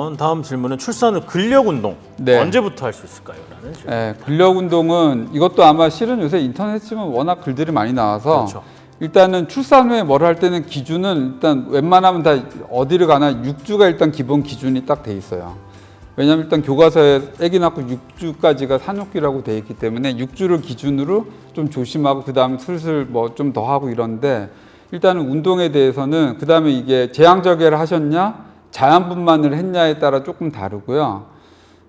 그러면 다음 질문은 출산 후 근력 운동 네. 언제부터 할 수 있을까요? 라는 질문. 네, 근력 운동은 이것도 아마 실은 요새 인터넷 치면 워낙 글들이 많이 나와서 그렇죠. 일단은 출산 후에 뭘 할 때는 기준은 일단 웬만하면 다 어디를 가나 6주가 일단 기본 기준이 딱 돼 있어요. 왜냐하면 일단 교과서에 아기 낳고 6주까지가 산후기라고 돼 있기 때문에 6주를 기준으로 좀 조심하고 그 다음에 슬슬 뭐 좀 더 하고 이런데 일단은 운동에 대해서는 그 다음에 이게 제왕절개를 하셨냐 자연분만을 했냐에 따라 조금 다르고요.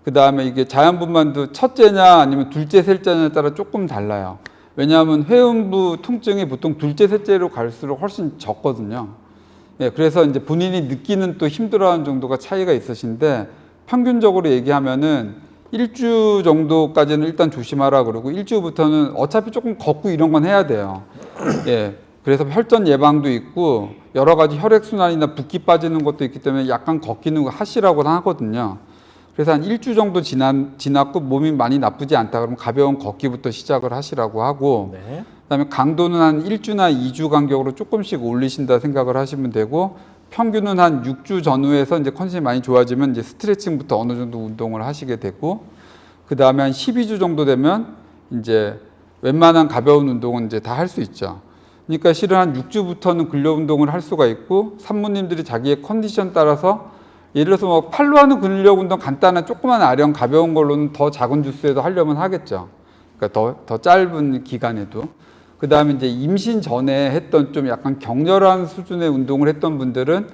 그 다음에 이게 자연분만도 첫째냐 아니면 둘째 셋째냐에 따라 조금 달라요. 왜냐하면 회음부 통증이 보통 둘째 셋째로 갈수록 훨씬 적거든요. 예, 그래서 이제 본인이 느끼는 또 힘들어하는 정도가 차이가 있으신데 평균적으로 얘기하면은 1주 정도까지는 일단 조심하라 그러고 1주부터는 어차피 조금 걷고 이런 건 해야 돼요. 예. 그래서 혈전 예방도 있고 여러 가지 혈액순환이나 붓기 빠지는 것도 있기 때문에 약간 걷기는 하시라고 하거든요. 그래서 한 1주 정도 지났고 몸이 많이 나쁘지 않다 그러면 가벼운 걷기부터 시작을 하시라고 하고 네. 그다음에 강도는 한 1주나 2주 간격으로 조금씩 올리신다 생각을 하시면 되고 평균은 한 6주 전후에서 이제 컨디션이 많이 좋아지면 이제 스트레칭부터 어느 정도 운동을 하시게 되고 그 다음에 한 12주 정도 되면 이제 웬만한 가벼운 운동은 이제 다 할 수 있죠. 그러니까 실은 한 6주부터는 근력 운동을 할 수가 있고 산모님들이 자기의 컨디션 따라서 예를 들어서 뭐 팔로 하는 근력 운동 간단한 조그만 아령 가벼운 걸로는 더 작은 주수에도 하려면 하겠죠. 그러니까 더 짧은 기간에도. 그 다음에 이제 임신 전에 했던 좀 약간 격렬한 수준의 운동을 했던 분들은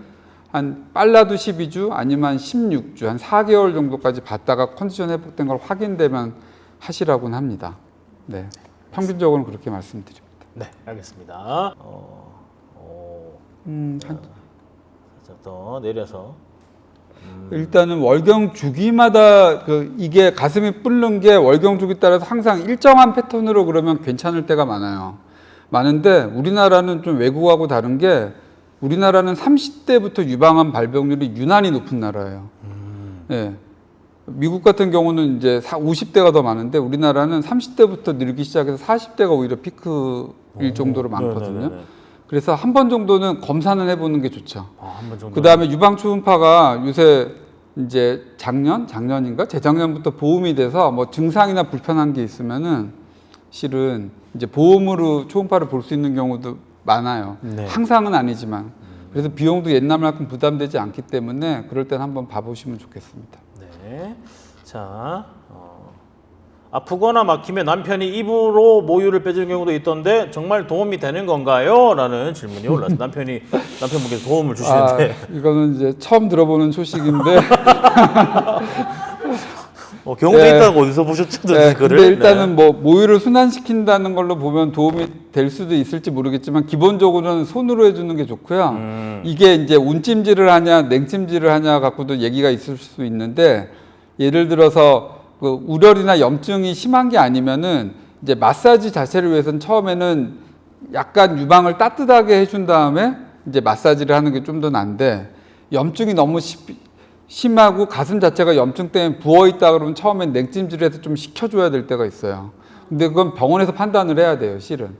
한 빨라도 12주 아니면 한 16주, 한 4개월 정도까지 받다가 컨디션 회복된 걸 확인되면 하시라고는 합니다. 네. 평균적으로는 그렇게 말씀드립니다. 네, 알겠습니다. 살짝 더 내려서. 일단은 월경 주기마다 이게 가슴이 뿔는 게 월경 주기 따라서 항상 일정한 패턴으로 그러면 괜찮을 때가 많아요. 많은데 우리나라는 좀 외국하고 다른 게 우리나라는 30대부터 유방암 발병률이 유난히 높은 나라예요. 예. 미국 같은 경우는 이제 50대가 더 많은데 우리나라는 30대부터 늘기 시작해서 40대가 오히려 피크일 정도로 많거든요. 네네네네. 그래서 한 번 정도는 검사는 해보는 게 좋죠. 한 번 정도. 그 다음에 유방 초음파가 요새 이제 작년인가 재작년부터 보험이 돼서 뭐 증상이나 불편한 게 있으면은 실은 이제 보험으로 초음파를 볼 수 있는 경우도 많아요. 네. 항상은 아니지만 그래서 비용도 옛날만큼 부담되지 않기 때문에 그럴 땐 한번 봐보시면 좋겠습니다. 네. 자, 아프거나 막히면 남편이 입으로 모유를 빼주는 경우도 있던데 정말 도움이 되는 건가요? 라는 질문이 올랐습니다. 남편분께서 도움을 주시는데. 이거는 이제 처음 들어보는 소식인데. 경우도 네. 있다고 어디서 보셨죠? 네, 그거를? 근데 일단은 뭐 모유를 순환시킨다는 걸로 보면 도움이 될 수도 있을지 모르겠지만 기본적으로는 손으로 해주는 게 좋고요. 이게 이제 온찜질을 하냐 냉찜질을 하냐 갖고도 얘기가 있을 수 있는데 예를 들어서 그 우려이나 염증이 심한 게 아니면은 이제 마사지 자체를 위해서는 처음에는 약간 유방을 따뜻하게 해준 다음에 이제 마사지를 하는 게 좀 더 난데 염증이 너무 심하고 가슴 자체가 염증 때문에 부어 있다 그러면 처음엔 냉찜질해서 좀 식혀줘야 될 때가 있어요. 근데 그건 병원에서 판단을 해야 돼요, 실은.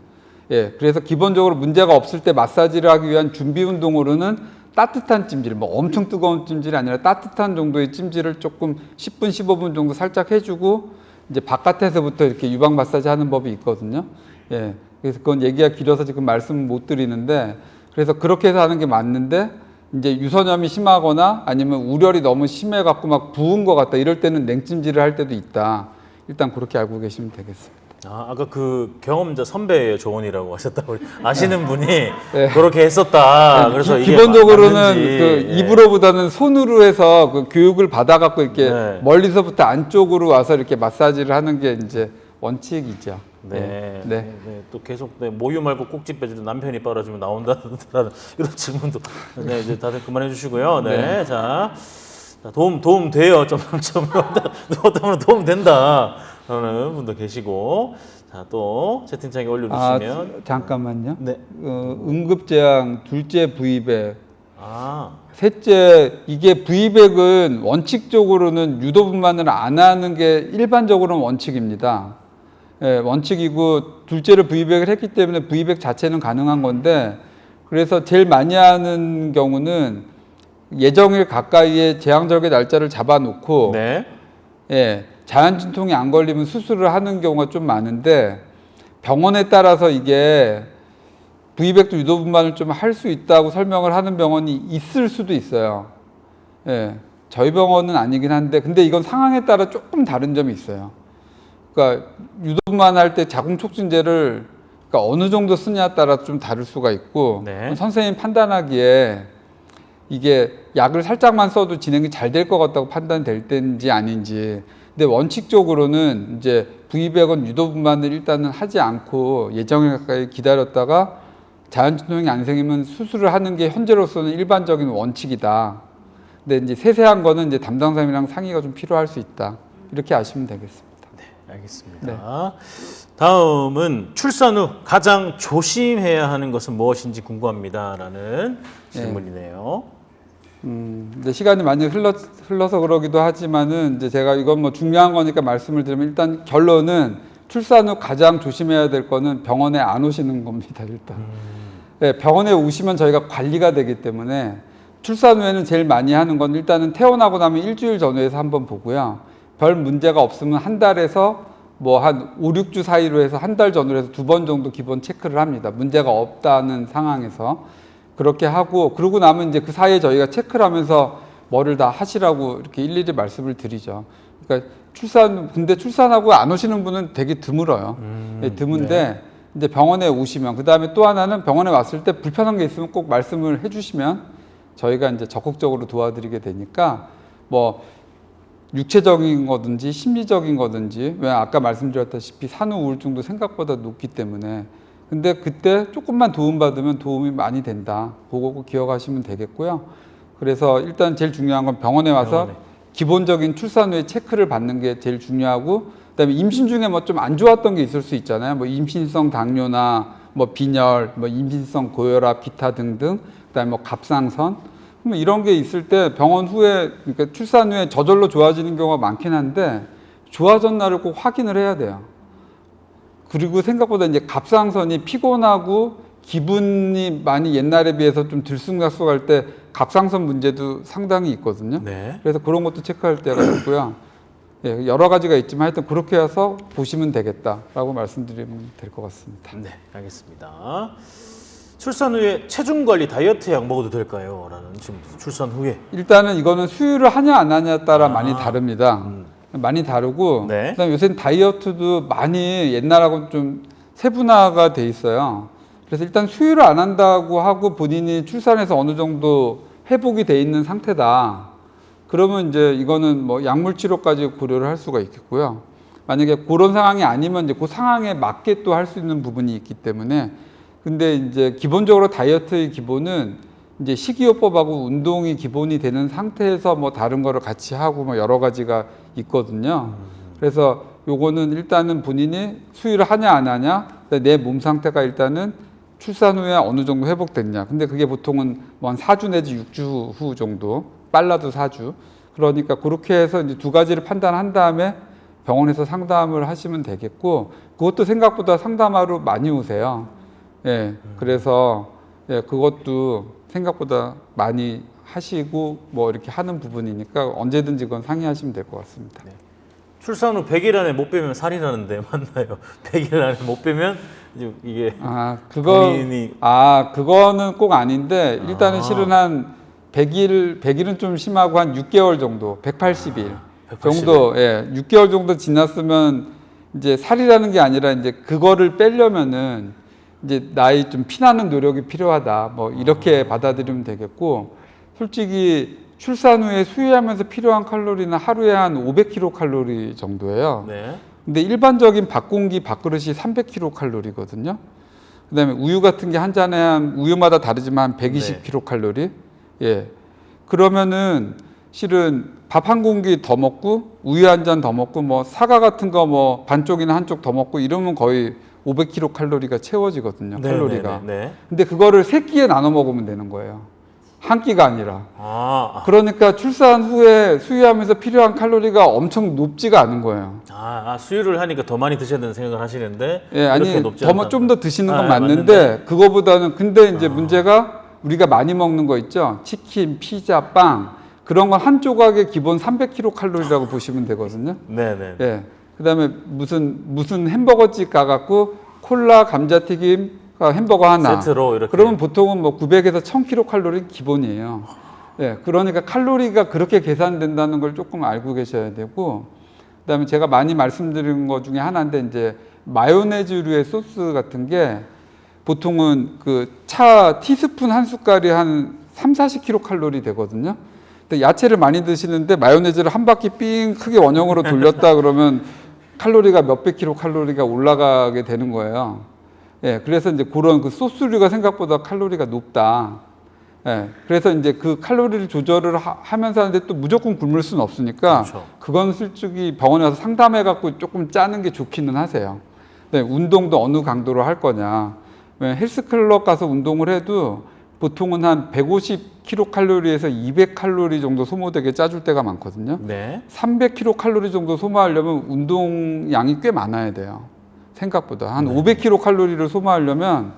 예, 그래서 기본적으로 문제가 없을 때 마사지를 하기 위한 준비 운동으로는 따뜻한 찜질, 뭐 엄청 뜨거운 찜질이 아니라 따뜻한 정도의 찜질을 조금 10분, 15분 정도 살짝 해주고 이제 바깥에서부터 이렇게 유방 마사지 하는 법이 있거든요. 예, 그래서 그건 얘기가 길어서 지금 말씀을 못 드리는데 그래서 그렇게 해서 하는 게 맞는데 이제 유선염이 심하거나 아니면 우려이 너무 심해갖고 막 부은 것 같다 이럴 때는 냉찜질을 할 때도 있다. 일단 그렇게 알고 계시면 되겠습니다. 아까 그 경험자 선배의 조언이라고 하셨다고 아시는 분이 네. 그렇게 했었다. 네, 그래서 이게 기본적으로는 맞는지. 그 입으로보다는 손으로 해서 그 교육을 받아갖고 이렇게 네. 멀리서부터 안쪽으로 와서 이렇게 마사지를 하는 게 이제 원칙이죠. 네. 네. 네. 또 계속 모유 말고 꼭지 빼주는 남편이 빨아주면 나온다는 이런 질문도 네, 이제 다들 그만해 주시고요. 네. 네. 자, 도움 돼요. 좀 어떤 분은 도움 된다. 라는 분도 계시고 자, 또 채팅창에 올려주시면 잠깐만요. 네. 응급제왕 둘째 V백 아, 셋째 이게 V백은 원칙적으로는 유도분만을 안 하는 게 일반적으로는 원칙입니다. 예, 원칙이고 둘째를 V백을 했기 때문에 V백 자체는 가능한 건데 그래서 제일 많이 하는 경우는 예정일 가까이에 제왕절개 날짜를 잡아놓고 네. 예, 자연진통이 안 걸리면 수술을 하는 경우가 좀 많은데 병원에 따라서 이게 V백도 유도분만을 좀 할 수 있다고 설명을 하는 병원이 있을 수도 있어요. 예, 저희 병원은 아니긴 한데 근데 이건 상황에 따라 조금 다른 점이 있어요. 그러니까 유도분만 할 때 자궁촉진제를 그러니까 어느 정도 쓰냐에 따라 좀 다를 수가 있고 네. 선생님 판단하기에 이게 약을 살짝만 써도 진행이 잘 될 것 같다고 판단될 때인지 아닌지. 근데 원칙적으로는 이제 V100은 유도분만을 일단은 하지 않고 예정일 가까이 기다렸다가 자연진통이 안 생기면 수술을 하는 게 현재로서는 일반적인 원칙이다. 근데 이제 세세한 거는 이제 담당사님이랑 상의가 좀 필요할 수 있다. 이렇게 아시면 되겠습니다. 알겠습니다. 네. 다음은 출산 후 가장 조심해야 하는 것은 무엇인지 궁금합니다라는 질문이네요. 근데 시간이 많이 흘러서 그러기도 하지만은 이제 제가 이건 뭐 중요한 거니까 말씀을 드리면 일단 결론은 출산 후 가장 조심해야 될 거는 병원에 안 오시는 겁니다. 일단 네, 병원에 오시면 저희가 관리가 되기 때문에 출산 후에는 제일 많이 하는 건 일단은 태어나고 나면 일주일 전후에서 한번 보고요. 별 문제가 없으면 한 달에서 뭐 한 5, 6주 사이로 해서 한 달 전후로 해서 2번 정도 기본 체크를 합니다. 문제가 없다는 상황에서 그렇게 하고 그러고 나면 이제 그 사이에 저희가 체크를 하면서 뭐를 다 하시라고 이렇게 일일이 말씀을 드리죠. 그러니까 근데 출산하고 안 오시는 분은 되게 드물어요. 예, 드문데 네. 이제 병원에 오시면 그 다음에 또 하나는 병원에 왔을 때 불편한 게 있으면 꼭 말씀을 해주시면 저희가 이제 적극적으로 도와드리게 되니까 뭐 육체적인 거든지 심리적인 거든지 왜 아까 말씀드렸다시피 산후 우울증도 생각보다 높기 때문에 근데 그때 조금만 도움받으면 도움이 많이 된다. 그거 꼭 기억하시면 되겠고요. 그래서 일단 제일 중요한 건 병원에 와서 기본적인 출산 후에 체크를 받는 게 제일 중요하고 그다음에 임신 중에 뭐 좀 안 좋았던 게 있을 수 있잖아요. 뭐 임신성 당뇨나 뭐 빈혈, 뭐 임신성 고혈압, 기타 등등 그다음에 뭐 갑상선 뭐 이런 게 있을 때 병원 후에 그러니까 출산 후에 저절로 좋아지는 경우가 많긴 한데 좋아졌나를 꼭 확인을 해야 돼요. 그리고 생각보다 이제 갑상선이 피곤하고 기분이 많이 옛날에 비해서 좀 들쑥날쑥할 때 갑상선 문제도 상당히 있거든요. 네. 그래서 그런 것도 체크할 때가 있고요. 예, 여러 가지가 있지만 하여튼 그렇게 해서 보시면 되겠다라고 말씀드리면 될 것 같습니다. 네, 알겠습니다. 출산 후에 체중 관리 다이어트 약 먹어도 될까요? 라는 질문. 출산 후에. 일단은 이거는 수유를 하냐 안 하냐에 따라 많이 다릅니다. 많이 다르고 네. 그다음에 요새는 다이어트도 많이 옛날하고 좀 세분화가 돼 있어요. 그래서 일단 수유를 안 한다고 하고 본인이 출산해서 어느 정도 회복이 돼 있는 상태다. 그러면 이제 이거는 뭐 약물 치료까지 고려를 할 수가 있겠고요. 만약에 그런 상황이 아니면 이제 그 상황에 맞게 또 할 수 있는 부분이 있기 때문에 근데 이제 기본적으로 다이어트의 기본은 이제 식이요법하고 운동이 기본이 되는 상태에서 뭐 다른 거를 같이 하고 뭐 여러 가지가 있거든요. 그래서 요거는 일단은 본인이 수유를 하냐 안 하냐 내 몸 상태가 일단은 출산 후에 어느 정도 회복됐냐. 근데 그게 보통은 뭐 한 4주 내지 6주 후 정도 빨라도 4주. 그러니까 그렇게 해서 이제 두 가지를 판단한 다음에 병원에서 상담을 하시면 되겠고 그것도 생각보다 상담하러 많이 오세요. 예, 그래서 예, 그것도 생각보다 많이 하시고 뭐 이렇게 하는 부분이니까 언제든지 그건 상의하시면 될 것 같습니다. 네. 출산 후 100일 안에 못 빼면 살이라는데 맞나요? 100일 안에 못 빼면 이게 그거는 꼭 아닌데 일단은 실은 한 100일은 좀 심하고 한 6개월 정도, 180일 정도, 예, 6개월 정도 지났으면 이제 살이라는 게 아니라 이제 그거를 빼려면은 이제 나의 좀 피나는 노력이 필요하다. 뭐 이렇게 받아들이면 되겠고 솔직히 출산 후에 수유하면서 필요한 칼로리는 하루에 한 500kcal 정도예요. 네. 근데 일반적인 밥공기 밥그릇이 300kcal거든요. 그다음에 우유 같은 게 한 잔에 한 우유마다 다르지만 120kcal. 예. 그러면은 실은 밥 한 공기 더 먹고 우유 한 잔 더 먹고 뭐 사과 같은 거 뭐 반쪽이나 한쪽 더 먹고 이러면 거의 500kcal가 채워지거든요. 네, 칼로리가. 네, 네. 근데 그거를 세 끼에 나눠 먹으면 되는 거예요. 한 끼가 아니라. 그러니까 출산 후에 수유하면서 필요한 칼로리가 엄청 높지가 않은 거예요. 수유를 하니까 더 많이 드셔야 되는 생각을 하시는데 예, 아니 높지 좀 더 드시는 건 맞는데 맞는데. 그거보다는 근데 이제 문제가 우리가 많이 먹는 거 있죠. 치킨, 피자, 빵 그런 건 한 조각에 기본 300kcal라고 보시면 되거든요. 네네. 예. 그다음에 무슨 햄버거집 가갖고 콜라, 감자튀김, 햄버거 하나. 세트로 이렇게. 그러면 보통은 뭐 900에서 1000kcal 기본이에요. 예. 그러니까 칼로리가 그렇게 계산된다는 걸 조금 알고 계셔야 되고, 그다음에 제가 많이 말씀드린 것 중에 하나인데 이제 마요네즈류의 소스 같은 게 보통은 그 차 티스푼 한 숟갈이 한 3, 40kcal 되거든요. 근데 야채를 많이 드시는데 마요네즈를 한 바퀴 삥 크게 원형으로 돌렸다 그러면 칼로리가 몇백 킬로칼로리가 올라가게 되는 거예요. 예, 그래서 이제 그런 그 소스류가 생각보다 칼로리가 높다. 예, 그래서 이제 그 칼로리를 조절을 하면서 하는데 또 무조건 굶을 수는 없으니까 그렇죠. 그건 솔직히 병원에 와서 상담해갖고 조금 짜는 게 좋기는 하세요. 네, 운동도 어느 강도로 할 거냐. 헬스클럽 가서 운동을 해도 보통은 한 150kcal에서 200칼로리 정도 소모되게 짜줄 때가 많거든요. 네. 300kcal 정도 소모하려면 운동량이 꽤 많아야 돼요. 생각보다. 한 500kcal를 소모하려면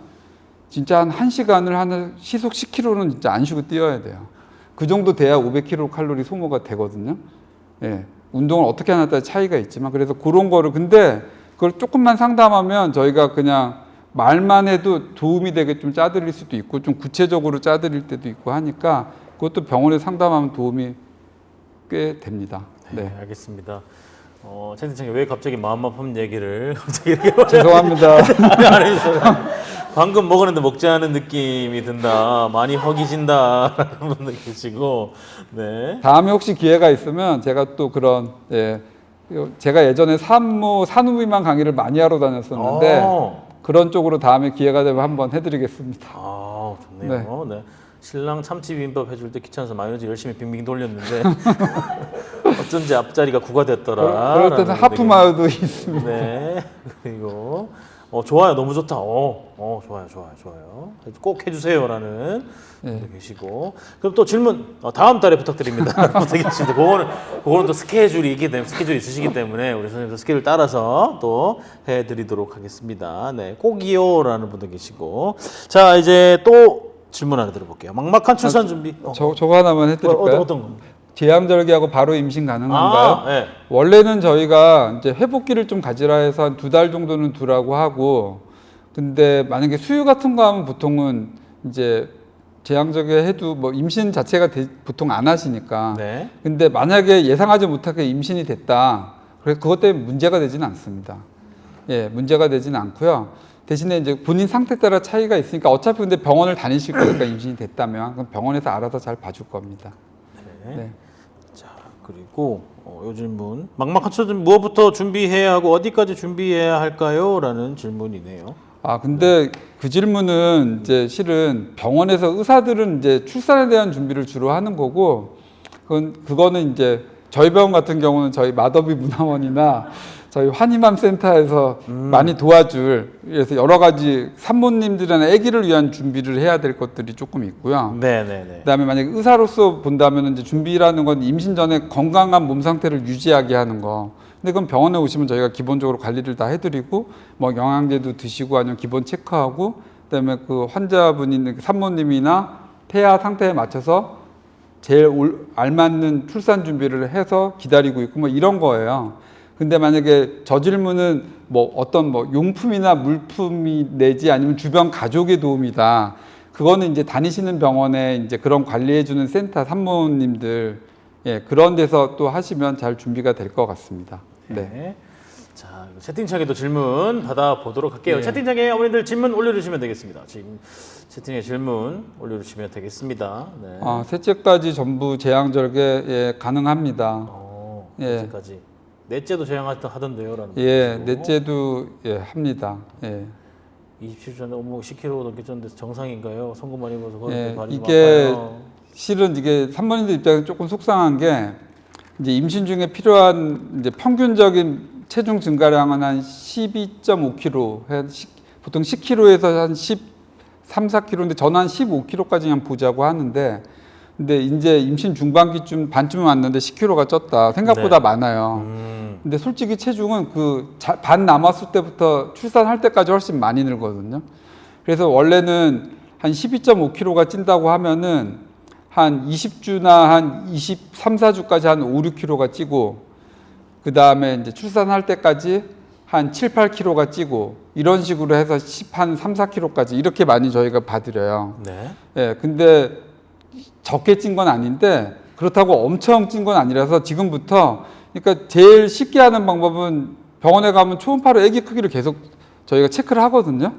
진짜 한 1시간을 한 시속 10km는 진짜 안 쉬고 뛰어야 돼요. 그 정도 돼야 500kcal 소모가 되거든요. 예. 운동을 어떻게 하냐에 따라 차이가 있지만 그래서 그런 거를 근데 그걸 조금만 상담하면 저희가 그냥 말만 해도 도움이 되게 좀 짜드릴 수도 있고 좀 구체적으로 짜드릴 때도 있고 하니까 그것도 병원에 상담하면 도움이 꽤 됩니다. 네, 네. 알겠습니다. 채팅창에 왜 갑자기 마음 아픈 얘기를 갑자기 이렇게 죄송합니다. 방금 먹었는데 먹지 않은 느낌이 든다. 많이 허기진다라는 분들 계시고, 네. 다음에 혹시 기회가 있으면 제가 또 그런 제가 예전에 산후비만 강의를 많이 하러 다녔었는데 그런 쪽으로 다음에 기회가 되면 한번 해드리겠습니다. 아, 좋네요. 네. 신랑 참치 비빔밥 해줄 때 귀찮아서 마요네즈 열심히 빙빙 돌렸는데 어쩐지 앞자리가 9가 됐더라. 그럴 때는 하프 마요도 있습니다. 네. 그리고 좋아요, 너무 좋다. 좋아요. 꼭 해주세요라는 분도 계시고. 그럼 또 질문 다음 달에 부탁드립니다. 부탁드리겠습니다. 그거는 또 스케줄이 있으시기 때문에 우리 선생님도 스케줄 따라서 또 해드리도록 하겠습니다. 네, 꼭이요라는 분도 계시고. 자, 이제 또 질문 하나 드려볼게요. 막막한 출산 준비. 저거 하나만 해드릴까요? 어떤 거? 제왕절개하고 바로 임신 가능한가요? 네. 원래는 저희가 이제 회복기를 좀 가지라 해서 한 2달 정도는 두라고 하고, 근데 만약에 수유 같은 거 하면 보통은 이제 제왕절개 해도 뭐 임신 자체가 보통 안 하시니까. 네. 근데 만약에 예상하지 못하게 임신이 됐다. 그래서 그것 때문에 문제가 되지는 않습니다. 예, 문제가 되지는 않고요. 대신에 이제 본인 상태 따라 차이가 있으니까 어차피 근데 병원을 다니실 거니까 임신이 됐다면 그럼 병원에서 알아서 잘 봐줄 겁니다. 네. 자, 그리고 요 질문. 막막한 출산 무엇부터 준비해야 하고 어디까지 준비해야 할까요? 라는 질문이네요. 근데 그 질문은 이제 실은 병원에서 의사들은 이제 출산에 대한 준비를 주로 하는 거고, 그거는 이제 저희 병원 같은 경우는 저희 마더비 문화원이나 저희 환희맘 센터에서 많이 도와줄, 그래서 여러 가지 산모님들이나 아기를 위한 준비를 해야 될 것들이 조금 있고요. 네네네. 그다음에 만약에 의사로서 본다면 이제 준비라는 건 임신 전에 건강한 몸 상태를 유지하게 하는 거. 근데 그럼 병원에 오시면 저희가 기본적으로 관리를 다 해드리고 뭐 영양제도 드시고 아니면 기본 체크하고 그다음에 그 환자분이 산모님이나 태아 상태에 맞춰서 제일 알맞는 출산 준비를 해서 기다리고 있고 뭐 이런 거예요. 근데 만약에 저 질문은 뭐 어떤 뭐 용품이나 물품이 내지 아니면 주변 가족의 도움이다. 그거는 이제 다니시는 병원에 이제 그런 관리해주는 센터 산모님들 그런 데서 또 하시면 잘 준비가 될 것 같습니다. 네. 자, 채팅창에도 질문 받아보도록 할게요. 네. 채팅창에 어머니들 질문 올려주시면 되겠습니다. 지금 채팅에 질문 올려주시면 되겠습니다. 네. 셋째까지 전부 제왕절개 가능합니다. 넷째까지. 넷째도 제왕하던데요? 라는 넷째도 합니다. 27주 전에 10kg 넘게 쪘는데 정상인가요? 송금 많이 입어서 그런데 발이 좀 이게 아파요. 실은 이게 산모님들 입장에서 조금 속상한 게 이제 임신 중에 필요한 이제 평균적인 체중 증가량은 한 12.5kg, 보통 10kg에서 한 13, 4kg인데 저는 한 15kg까지 그냥 보자고 하는데, 근데 이제 임신 중반기쯤 반쯤 왔는데 10kg가 쪘다. 생각보다 많아요. 근데 솔직히 체중은 반 남았을 때부터 출산할 때까지 훨씬 많이 늘거든요. 그래서 원래는 한 12.5kg가 찐다고 하면은 한 20주나 한 23, 4주까지 한 5, 6kg가 찌고 그 다음에 이제 출산할 때까지 한 7, 8kg가 찌고 이런 식으로 해서 한 3, 4kg까지 이렇게 많이 저희가 봐드려요. 네. 예, 근데 적게 찐 건 아닌데 그렇다고 엄청 찐 건 아니라서 지금부터 그러니까 제일 쉽게 하는 방법은 병원에 가면 초음파로 아기 크기를 계속 저희가 체크를 하거든요.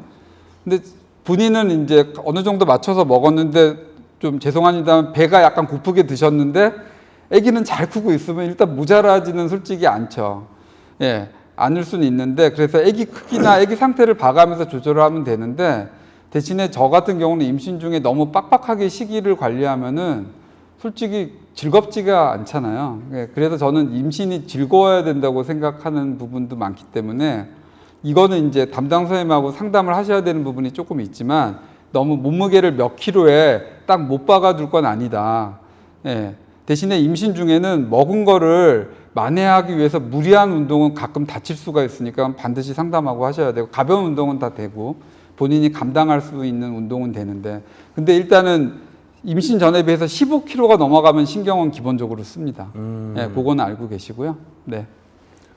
근데 본인은 이제 어느 정도 맞춰서 먹었는데 좀 죄송합니다만 배가 약간 고프게 드셨는데 아기는 잘 크고 있으면 일단 모자라지는 솔직히 않죠. 예, 않을 수는 있는데 그래서 아기 크기나 아기 상태를 봐가면서 조절을 하면 되는데 대신에 저 같은 경우는 임신 중에 너무 빡빡하게 시기를 관리하면은 솔직히 즐겁지가 않잖아요. 예, 그래서 저는 임신이 즐거워야 된다고 생각하는 부분도 많기 때문에 이거는 이제 담당 선생님하고 상담을 하셔야 되는 부분이 조금 있지만 너무 몸무게를 몇 킬로에 딱 못 박아둘 건 아니다. 예, 대신에 임신 중에는 먹은 거를 만회하기 위해서 무리한 운동은 가끔 다칠 수가 있으니까 반드시 상담하고 하셔야 되고 가벼운 운동은 다 되고 본인이 감당할 수 있는 운동은 되는데 근데 일단은 임신 전에 비해서 15kg가 넘어가면 신경은 기본적으로 씁니다. 예, 그건 알고 계시고요. 네.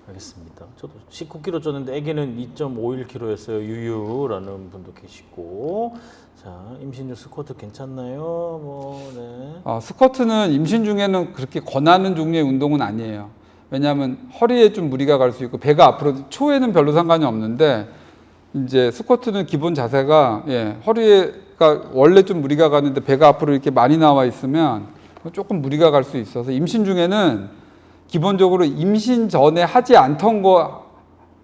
알겠습니다. 저도 19kg 쪘는데 아기는 2.51kg였어요. 유유라는 분도 계시고. 자, 임신 중 스쿼트 괜찮나요? 네. 스쿼트는 임신 중에는 그렇게 권하는 종류의 운동은 아니에요. 왜냐하면 허리에 좀 무리가 갈 수 있고 배가 앞으로 초에는 별로 상관이 없는데 이제 스쿼트는 기본 자세가 허리가 원래 좀 무리가 가는데 배가 앞으로 이렇게 많이 나와 있으면 조금 무리가 갈 수 있어서 임신 중에는 기본적으로 임신 전에 하지 않던 거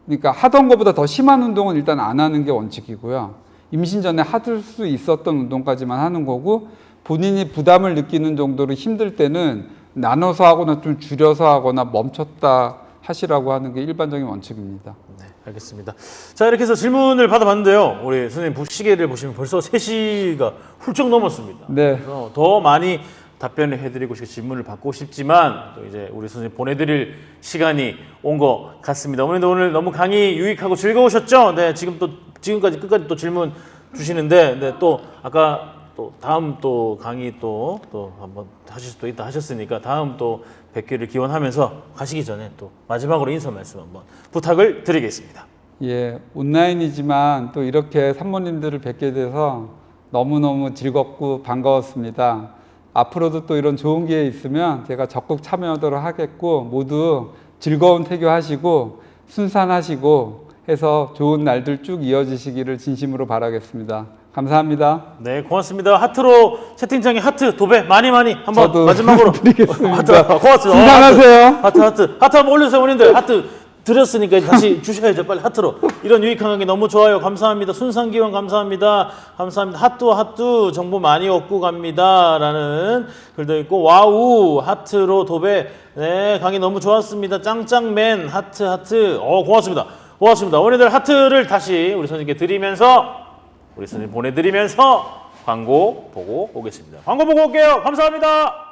그러니까 하던 것보다 더 심한 운동은 일단 안 하는 게 원칙이고요. 임신 전에 할 수 있었던 운동까지만 하는 거고 본인이 부담을 느끼는 정도로 힘들 때는 나눠서 하거나 좀 줄여서 하거나 멈췄다 하시라고 하는 게 일반적인 원칙입니다. 네, 알겠습니다. 자, 이렇게 해서 질문을 받아봤는데요. 우리 선생님 시계를 보시면 벌써 3시가 훌쩍 넘었습니다. 네. 그래서 더 많이 답변을 해드리고 싶고 질문을 받고 싶지만 또 이제 우리 선생님 보내드릴 시간이 온 것 같습니다. 오늘 너무 강의 유익하고 즐거우셨죠? 네, 지금까지 끝까지 또 질문 주시는데, 네, 또 아까 또 다음 또 강의 또 한번 하실 수도 있다 하셨으니까 다음 또 뵙기를 기원하면서 가시기 전에 또 마지막으로 인사 말씀 한번 부탁을 드리겠습니다. 예, 온라인이지만 또 이렇게 산모님들을 뵙게 돼서 너무너무 즐겁고 반가웠습니다. 앞으로도 또 이런 좋은 기회 있으면 제가 적극 참여하도록 하겠고 모두 즐거운 태교하시고 순산하시고 해서 좋은 날들 쭉 이어지시기를 진심으로 바라겠습니다. 감사합니다. 네, 고맙습니다. 하트로 채팅창에 하트 도배 많이 한번 저도 마지막으로 드리겠습니다. 하트 고맙습니다. 순산하세요. 하트 한번 올려주세요, 어머님들. 하트 드렸으니까 다시 주셔야죠. 빨리 하트로. 이런 유익한 강의 너무 좋아요. 감사합니다. 순산기원 감사합니다. 하트 정보 많이 얻고 갑니다. 라는 글도 있고, 와우 하트로 도배. 네, 강의 너무 좋았습니다. 짱짱맨 하트. 고맙습니다. 어머니들 하트를 다시 우리 선생님께 드리면서 우리 선생님 보내드리면서 광고 보고 오겠습니다. 광고 보고 올게요. 감사합니다.